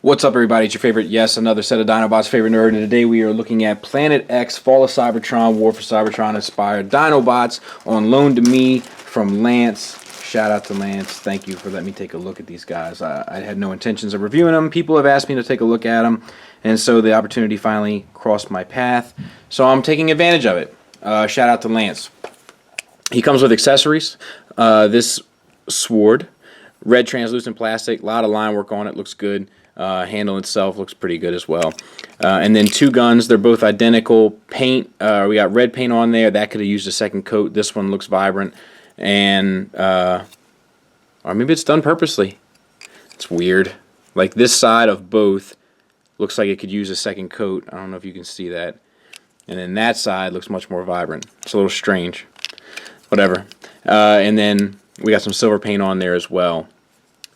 What's up, everybody? It's your favorite, yes, another set of Dinobots, favorite nerd, and today we are looking at Planet X Fall of Cybertron, War for Cybertron inspired Dinobots on loan to me from Lance. Shout out to Lance. Thank you for letting me take a look at these guys. I had no intentions of reviewing them. People have asked me to take a look at them, and so the opportunity finally crossed my path. So I'm taking advantage of it. Shout out to Lance. He comes with accessories. This sword, red translucent plastic, a lot of line work on it, looks good. Handle itself looks pretty good as well. And then two guns, they're both identical. Paint, we got red paint on there. That could have used a second coat. This one looks vibrant. And, or maybe it's done purposely. It's weird. Like this side of both looks like it could use a second coat. I don't know if you can see that. And then that side looks much more vibrant. It's a little strange. Whatever. And then we got some silver paint on there as well.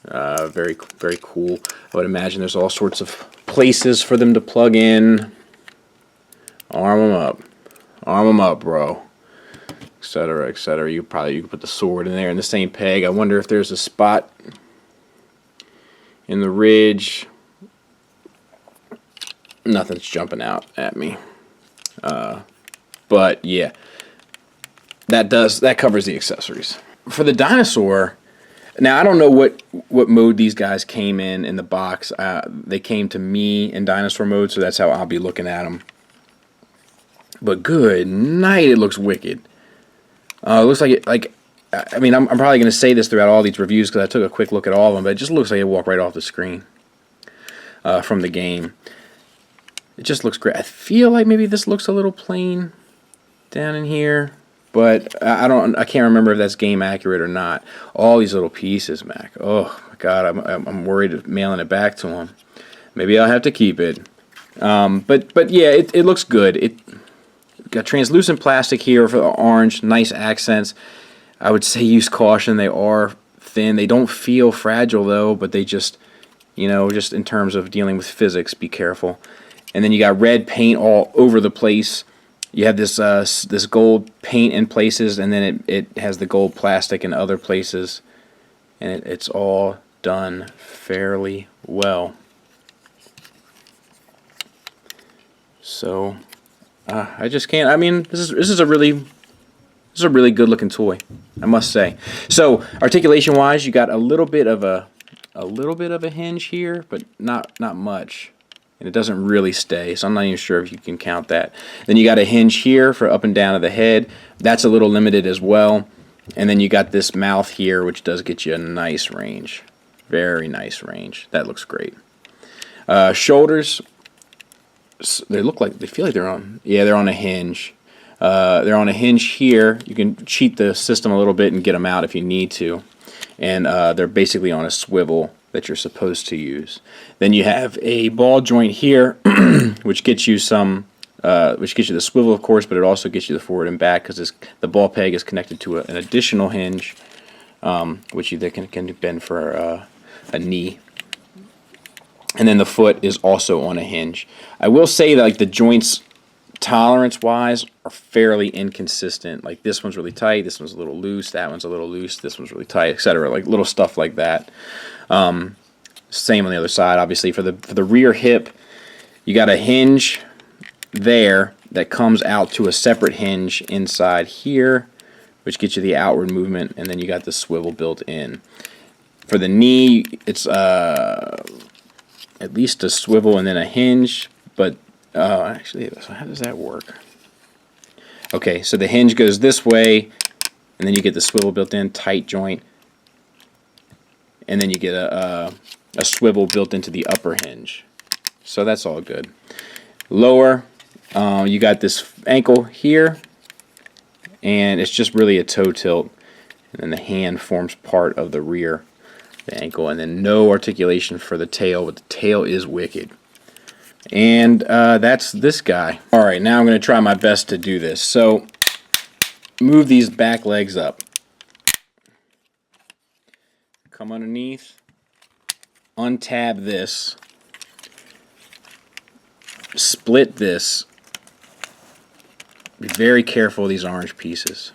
Very cool. I would imagine there's all sorts of places for them to plug in. Arm them up, bro. Etc. Etc. You could put the sword in there in the same peg. I wonder if there's a spot in the ridge. Nothing's jumping out at me. But yeah, that covers the accessories. For the Dinosaur. Now, I don't know what mode these guys came in the box. They came to me in Dinosaur mode, so that's how I'll be looking at them. But good night, it looks wicked. It looks like I mean, I'm probably going to say this throughout all these reviews because I took a quick look at all of them, but it just looks like it walked right off the screen from the game. It just looks great. I feel like maybe this looks a little plain down in here. But I can't remember if that's game accurate or not. All these little pieces, Mac. Oh my God, I'm worried of mailing it back to him. Maybe I'll have to keep it. But yeah, it looks good. It got translucent plastic here for the orange, nice accents. I would say use caution. They are thin. They don't feel fragile though, but they just, just in terms of dealing with physics, be careful. And then you got red paint all over the place. You have this this gold paint in places, and then it has the gold plastic in other places, and it's all done fairly well. So I just can't. I mean, this is a really good looking toy, I must say. So articulation wise, you got a little bit of a hinge here, but not much. And it doesn't really stay, so I'm not even sure if you can count that. Then you got a hinge here for up and down of the head. That's a little limited as well. And then you got this mouth here, which does get you a nice range. Very nice range. That looks great. Shoulders, they feel like they're on a hinge. They're on a hinge here. You can cheat the system a little bit and get them out if you need to. And they're basically on a swivel that you're supposed to use. Then you have a ball joint here, which gets you the swivel, of course, but it also gets you the forward and back because the ball peg is connected to an additional hinge, which you can bend for a knee. And then the foot is also on a hinge. I will say that the joints, tolerance-wise, are fairly inconsistent. Like this one's really tight, this one's a little loose, that one's a little loose, this one's really tight, etc. Like little stuff like that. Same on the other side, obviously. For the rear hip, you got a hinge there that comes out to a separate hinge inside here, which gets you the outward movement, and then you got the swivel built in. For the knee, it's at least a swivel and then a hinge, but actually, so how does that work? Okay, so the hinge goes this way, and then you get the swivel built in, tight joint, and then you get a swivel built into the upper hinge. So that's all good. Lower, you got this ankle here, and it's just really a toe tilt, and then the hand forms part of the rear, the ankle, and then no articulation for the tail, but the tail is wicked. And that's this guy. Alright, now I'm going to try my best to do this. So, move these back legs up. Come underneath. Untab this. Split this. Be very careful of these orange pieces.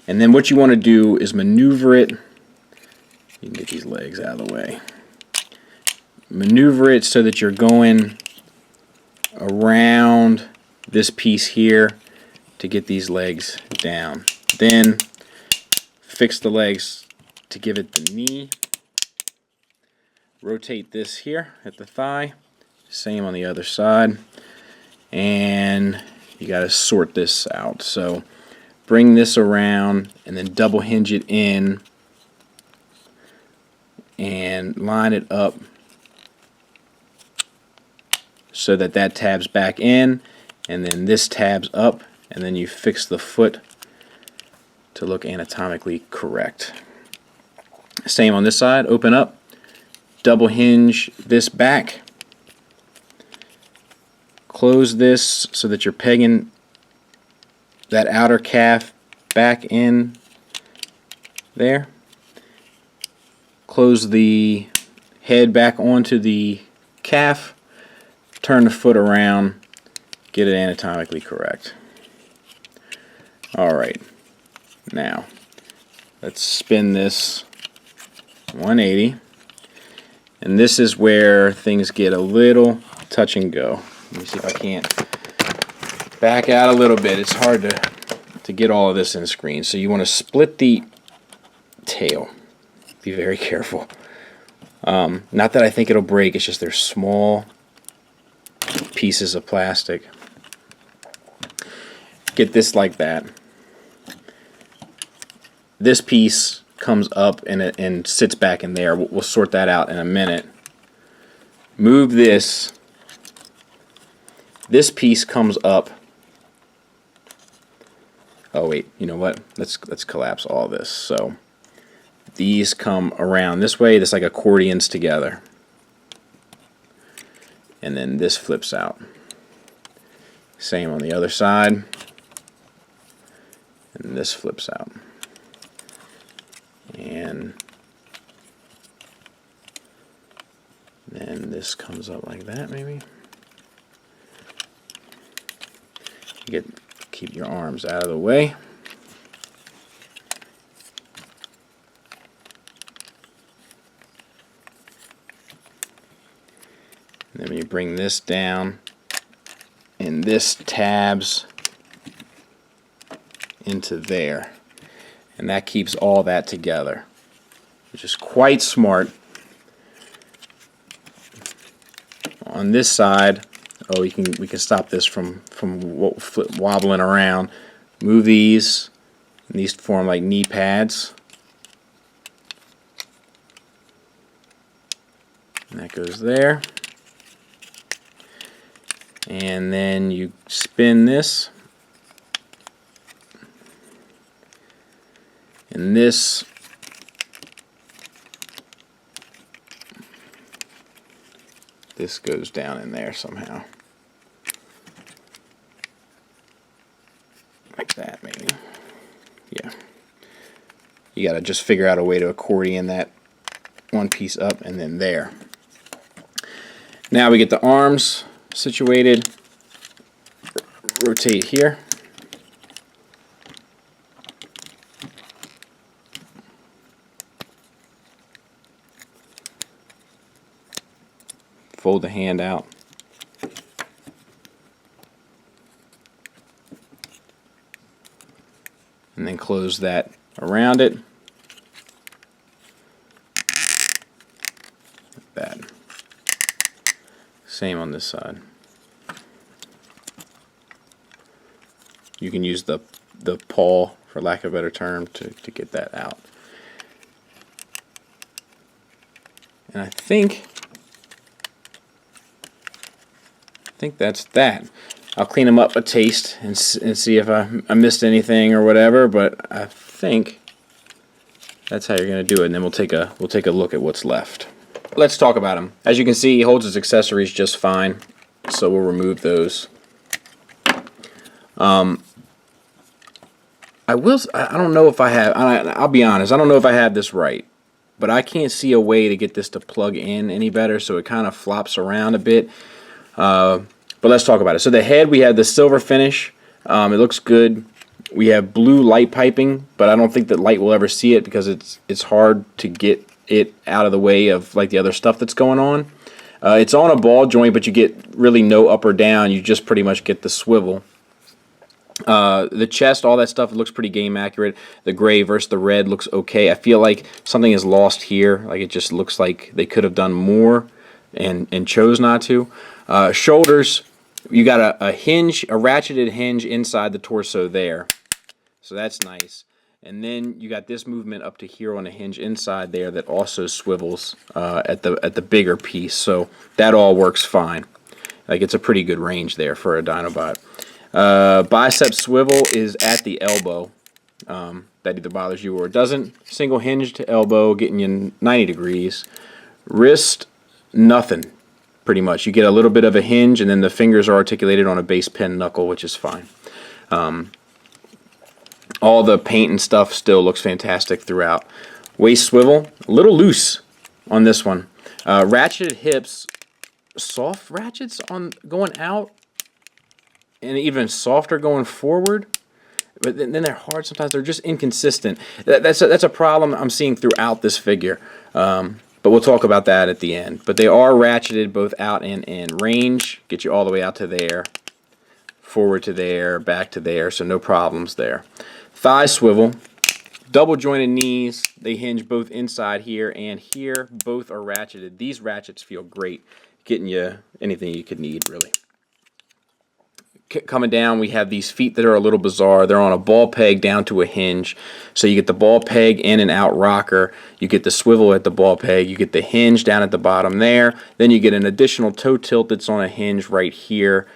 And then what you want to do is maneuver it. You can get these legs out of the way. maneuver it so that you're going around this piece here to get these legs down. Then fix the legs to give it the knee. Rotate this here at the thigh. Same on the other side. And you got to sort this out. So bring this around and then double hinge it in and line it up so that that tabs back in, and then this tabs up, and then you fix the foot to look anatomically correct. Same on this side. Open up, double hinge this back, close this so that you're pegging that outer calf back in there. Close the head back onto the calf, turn the foot around, get it anatomically correct. Alright, now let's spin this 180, and this is where things get a little touch and go. Let me see if I can't back out a little bit. It's hard to get all of this in screen. So you want to split the tail. Be very careful. Not that I think it'll break, it's just they're small pieces of plastic. Get this like that. This piece comes up and sits back in there. We'll sort that out in a minute. Move this. This piece comes up. Oh wait, you know what? Let's collapse all this. So these come around this way. This like accordions together. And then this flips out. Same on the other side. And this flips out. And then this comes up like that, maybe. Keep your arms out of the way. And then when you bring this down, and this tabs into there. And that keeps all that together, which is quite smart. On this side, oh, we can stop this from wobbling around. Move these, and these form like knee pads. And that goes there. And then you spin this. And this goes down in there somehow. Like that, maybe. Yeah. You gotta just figure out a way to accordion that one piece up and then there. Now we get the arms situated. Rotate here. Fold the hand out. And then close that around it. Like that. Same on this side. You can use the paw, for lack of a better term, to get that out. And I think that's that. I'll clean them up a taste and see if I missed anything or whatever, but I think that's how you're going to do it. And then we'll take a look at what's left. Let's talk about him. As you can see, he holds his accessories just fine, so we'll remove those. I don't know if I have. I'll be honest. I don't know if I have this right, but I can't see a way to get this to plug in any better, so it kind of flops around a bit. But let's talk about it. So the head, we have the silver finish. It looks good. We have blue light piping, but I don't think that light will ever see it because it's hard to get it out of the way of like the other stuff that's going on. It's on a ball joint, but you get really no up or down. You just pretty much get the swivel. The chest, all that stuff, looks pretty game accurate. The gray versus the red looks okay. I feel like something is lost here. Like, it just looks like they could have done more and chose not to. Shoulders, you got a hinge, a ratcheted hinge inside the torso there. So that's nice. And then you got this movement up to here on a hinge inside there that also swivels at the bigger piece. So that all works fine. Like, it's a pretty good range there for a Dinobot. Bicep swivel is at the elbow. That either bothers you or it doesn't. Single hinged elbow getting you 90 degrees. Wrist, nothing, pretty much. You get a little bit of a hinge, and then the fingers are articulated on a base pen knuckle, which is fine. All the paint and stuff still looks fantastic throughout. Waist swivel, a little loose on this one. Ratcheted hips, soft ratchets on going out, and even softer going forward. But then they're hard sometimes. They're just inconsistent. That's a problem I'm seeing throughout this figure. But we'll talk about that at the end. But they are ratcheted both out and in. Range, get you all the way out to there, forward to there, back to there, so no problems there. Thigh swivel, double jointed knees. They hinge both inside here and here. Both are ratcheted. These ratchets feel great, getting you anything you could need, really. Coming down, we have these feet that are a little bizarre. They're on a ball peg down to a hinge. So you get the ball peg in and out rocker. You get the swivel at the ball peg. You get the hinge down at the bottom there. Then you get an additional toe tilt that's on a hinge right here.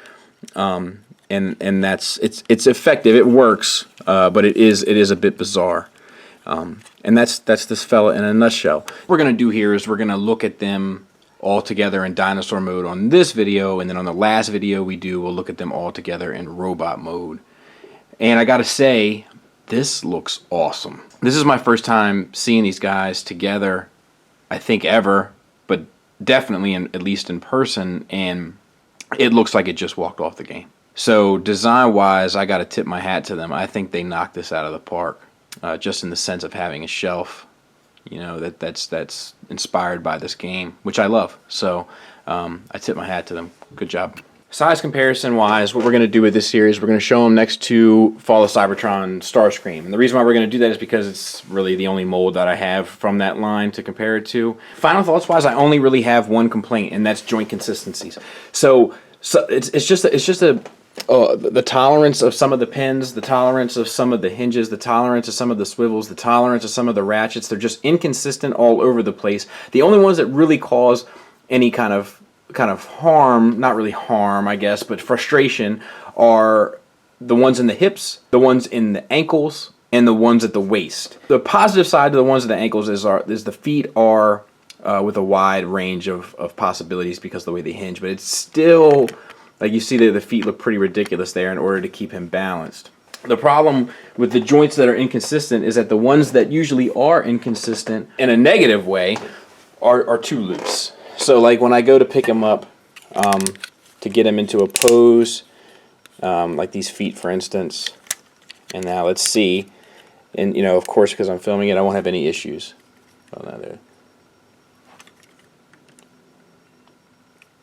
And that's it's effective. It works, but it is a bit bizarre. And that's this fella in a nutshell. What we're gonna do here is we're gonna look at them all together in dinosaur mode on this video, and then on the last video we'll look at them all together in robot mode. And I gotta say, this looks awesome. This is my first time seeing these guys together, I think ever, but definitely at least in person, and it looks like it just walked off the game. So design-wise, I gotta tip my hat to them. I think they knocked this out of the park, just in the sense of having a shelf, you know, that's inspired by this game, which I love. So I tip my hat to them. Good job. Size comparison wise, what we're going to do with this series, we're going to show them next to Fall of Cybertron Starscream. And the reason why we're going to do that is because it's really the only mold that I have from that line to compare it to. Final thoughts wise, I only really have one complaint, and that's joint consistencies. So it's just the tolerance of some of the pins, the tolerance of some of the hinges, the tolerance of some of the swivels, the tolerance of some of the ratchets. They're just inconsistent all over the place. The only ones that really cause any kind of harm, not really harm, I guess, but frustration, are the ones in the hips, the ones in the ankles, and the ones at the waist. The positive side to the ones at the ankles is the feet are with a wide range of possibilities because of the way they hinge, but it's still, like, you see that the feet look pretty ridiculous there in order to keep him balanced. The problem with the joints that are inconsistent is that the ones that usually are inconsistent in a negative way are too loose. So like when I go to pick him up to get him into a pose, like these feet for instance, and now let's see, and you know, of course, because I'm filming it, I won't have any issues. Oh, now there.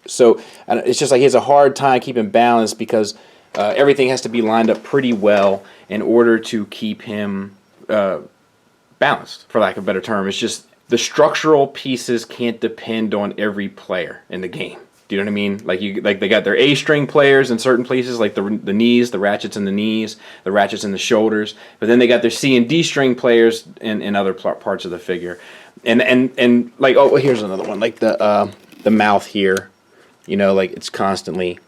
So it's just like he has a hard time keeping balance because everything has to be lined up pretty well in order to keep him balanced, for lack of a better term. It's just the structural pieces can't depend on every player in the game. Do you know what I mean? Like they got their A-string players in certain places, like the knees, the ratchets in the knees, the ratchets in the shoulders. But then they got their C and D string players in other parts of the figure. And like, oh, here's another one, like the mouth here. You know, like it's constantly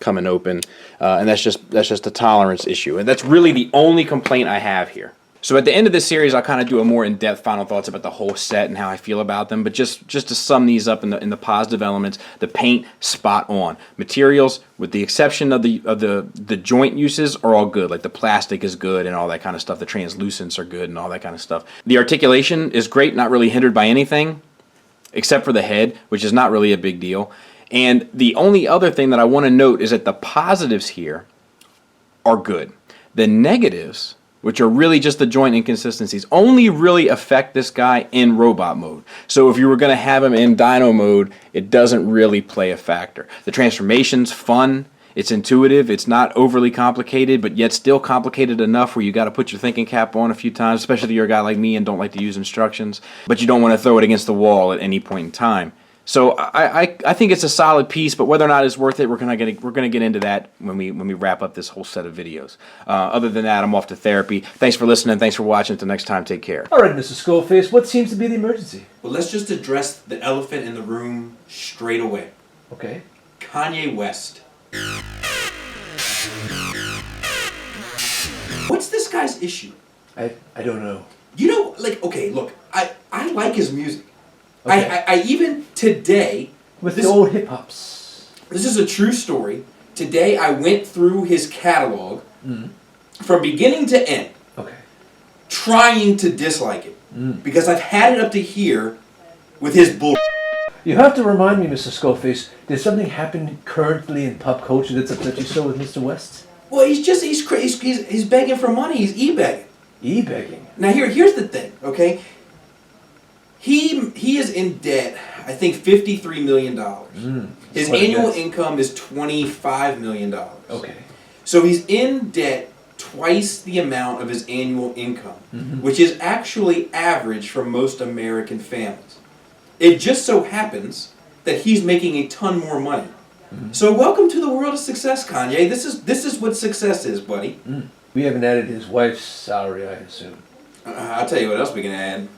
coming open, and that's just a tolerance issue, and that's really the only complaint I have here. So at the end of this series, I'll kind of do a more in-depth final thoughts about the whole set and how I feel about them. But just to sum these up in the positive elements, the paint spot on. Materials, with the exception of the joint uses, are all good. Like the plastic is good and all that kind of stuff. The translucents are good and all that kind of stuff. The articulation is great, not really hindered by anything, except for the head, which is not really a big deal. And the only other thing that I want to note is that the positives here are good. The negatives which are really just the joint inconsistencies, only really affect this guy in robot mode. So if you were going to have him in Dino mode, it doesn't really play a factor. The transformation's fun. It's intuitive. It's not overly complicated, but yet still complicated enough where you got to put your thinking cap on a few times, especially if you're a guy like me and don't like to use instructions, but you don't want to throw it against the wall at any point in time. So I think it's a solid piece, but whether or not it's worth it, we're gonna get into that when we wrap up this whole set of videos. Other than that, I'm off to therapy. Thanks for listening. Thanks for watching. Until next time, take care. All right, Mr. Skullface, what seems to be the emergency? Well, let's just address the elephant in the room straight away. Okay. Kanye West. What's this guy's issue? I don't know. You know, like, okay, look, I like his music. Okay. I even today... With the old hip-hops. This is a true story. Today I went through his catalog from beginning to end. Okay. Trying to dislike it. Because I've had it up to here with his bull. You have to remind me, Mr. Skullface, did something happen currently in pop culture that's upset you so with Mr. West? Well, he's begging for money. He's e-begging. E-begging? Now here's the thing, okay? He is in debt, I think $53 million. His annual income is $25 million. Okay. So he's in debt twice the amount of his annual income, which is actually average for most American families. It just so happens that he's making a ton more money. So welcome to the world of success, Kanye. This is what success is, buddy. We haven't added his wife's salary, I assume. I'll tell you what else we can add.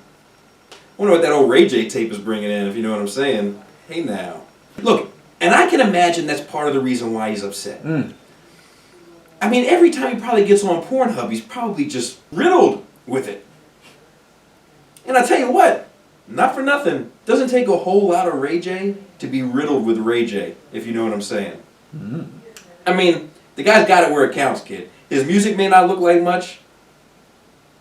I wonder what that old Ray J tape is bringing in, if you know what I'm saying. Hey now. Look, and I can imagine that's part of the reason why he's upset. I mean, every time he probably gets on Pornhub, he's probably just riddled with it. And I tell you what, not for nothing, doesn't take a whole lot of Ray J to be riddled with Ray J, if you know what I'm saying. I mean, the guy's got it where it counts, kid. His music may not look like much,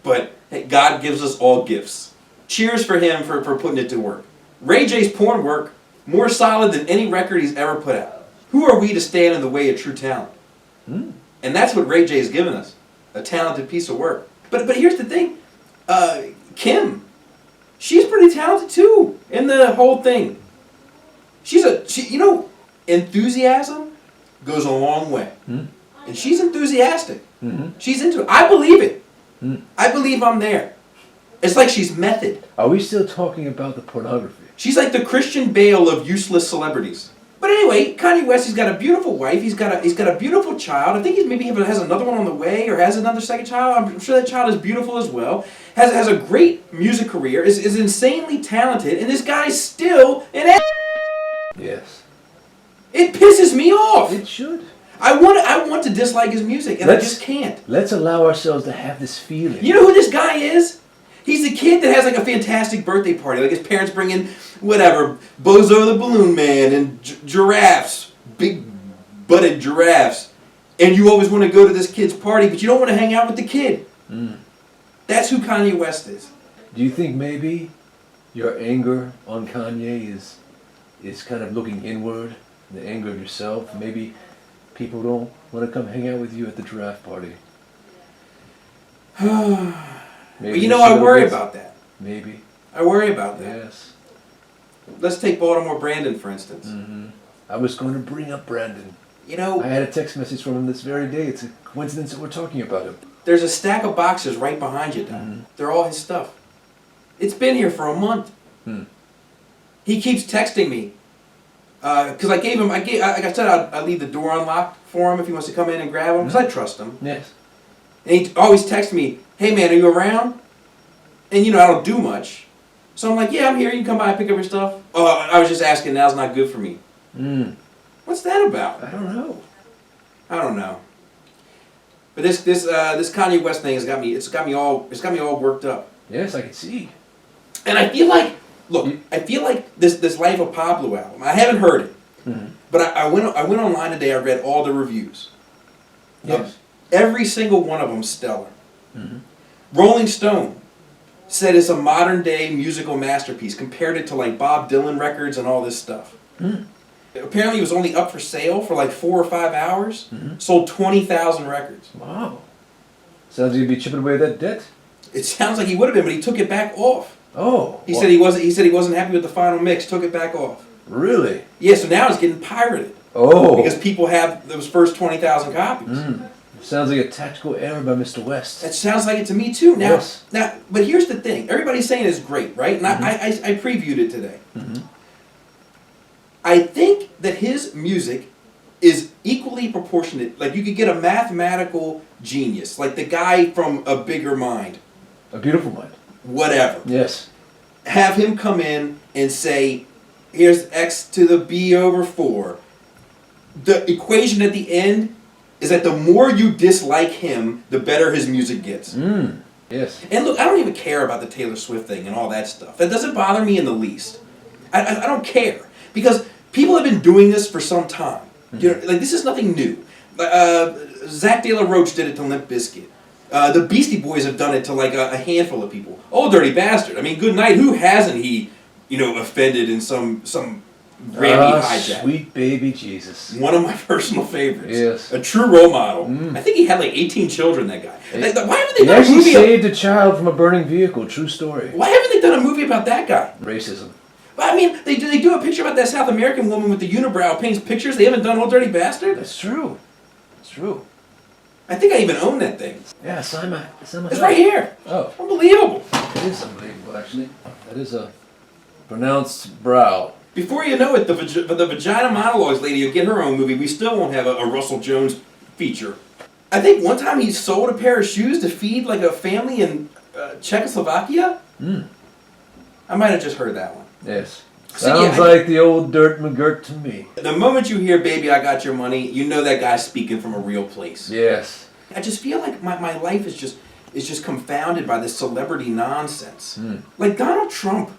but hey, God gives us all gifts. Cheers for him for putting it to work. Ray J's porn work, more solid than any record he's ever put out. Who are we to stand in the way of true talent? And that's what Ray J has given us, a talented piece of work. But here's the thing, Kim, she's pretty talented too in the whole thing. She enthusiasm goes a long way. And she's enthusiastic. She's into it. I believe it. I believe I'm there. It's like she's method. Are we still talking about the pornography? She's like the Christian Bale of useless celebrities. But anyway, Kanye West, he's got a beautiful wife. He's got a beautiful child. I think he maybe has another one on the way, or has another second child. I'm sure that child is beautiful as well. Has a great music career. Is insanely talented, and this guy's still an ass. Yes. It pisses me off. It should. I want to dislike his music, and I just can't. Let's allow ourselves to have this feeling. You know who this guy is? He's the kid that has like a fantastic birthday party. Like his parents bring in whatever, Bozo the Balloon Man and giraffes, big butted giraffes. And you always want to go to this kid's party, but you don't want to hang out with the kid. That's who Kanye West is. Do you think maybe your anger on Kanye is kind of looking inward, the anger of yourself? Maybe people don't want to come hang out with you at the giraffe party. Well, you know, I worry about that. Maybe. I worry about that. Yes. Let's take Baltimore Brandon, for instance. I was going to bring up Brandon. You know, I had a text message from him this very day. It's a coincidence that we're talking about him. There's a stack of boxes right behind you, Don. They're all his stuff. It's been here for a month. He keeps texting me. Because like I said, I'd leave the door unlocked for him if he wants to come in and grab him, because I trust him. Yes. And he always texts me, hey man, are you around? And you know, I don't do much. So I'm like, yeah, I'm here, you can come by and pick up your stuff. Oh, I was just asking, now's not good for me. What's that about? I don't know. I don't know. But this Kanye West thing has got me all worked up. Yes, I can see. And I feel like, look, this Life of Pablo album, I haven't heard it. But I went online today, I read all the reviews. Yes. Every single one of them stellar. Rolling Stone said it's a modern day musical masterpiece, compared it to like Bob Dylan records and all this stuff. Apparently it was only up for sale for like 4 or 5 hours, sold 20,000 records. Wow. Sounds like you'd be chipping away at that debt. It sounds like he would have been, but he took it back off. Oh. He said he wasn't happy with the final mix, took it back off. Really? Yeah, so now it's getting pirated. Oh. Because people have those first 20,000 copies. Sounds like a tactical error by Mr. West. That sounds like it to me too. Now, Yes. but here's the thing. Everybody's saying it's great, right? And I previewed it today. I think that his music is equally proportionate. Like, you could get a mathematical genius, like the guy from A Bigger Mind. A beautiful mind. Whatever. Yes. Have him come in and say, here's x to the b over 4. The equation at the end is that the more you dislike him, the better his music gets. Yes. And look, I don't even care about the Taylor Swift thing and all that stuff. That doesn't bother me in the least. I don't care. Because people have been doing this for some time. You know, like, this is nothing new. Zach De La Roach did it to Limp Bizkit. The Beastie Boys have done it to like a handful of people. Oh, Dirty Bastard. I mean, good night. Who hasn't he, offended in some Grammy hijack? Sweet baby Jesus. One of my personal favorites. Yes. A true role model. I think he had like 18 children, that guy. Like, why haven't they He done a actually movie? saved a child from a burning vehicle. True story. Why haven't they done a movie about that guy? Racism. I mean, they do a picture about that South American woman with the unibrow paints pictures. They haven't done Old Dirty Bastard. That's true. It's true. I think I even own that thing. Yeah, sign my It's right here. Oh. Unbelievable. It is unbelievable, actually. That is a pronounced brow. Before you know it, the Vagina Monologues lady will get her own movie. We still won't have a Russell Jones feature. I think one time he sold a pair of shoes to feed like a family in Czechoslovakia. I might have just heard that one. Yes. So, Sounds like the old Dirt McGirt to me. The moment you hear "Baby, I Got Your Money," you know that guy's speaking from a real place. Yes. I just feel like my life is just confounded by this celebrity nonsense. Like Donald Trump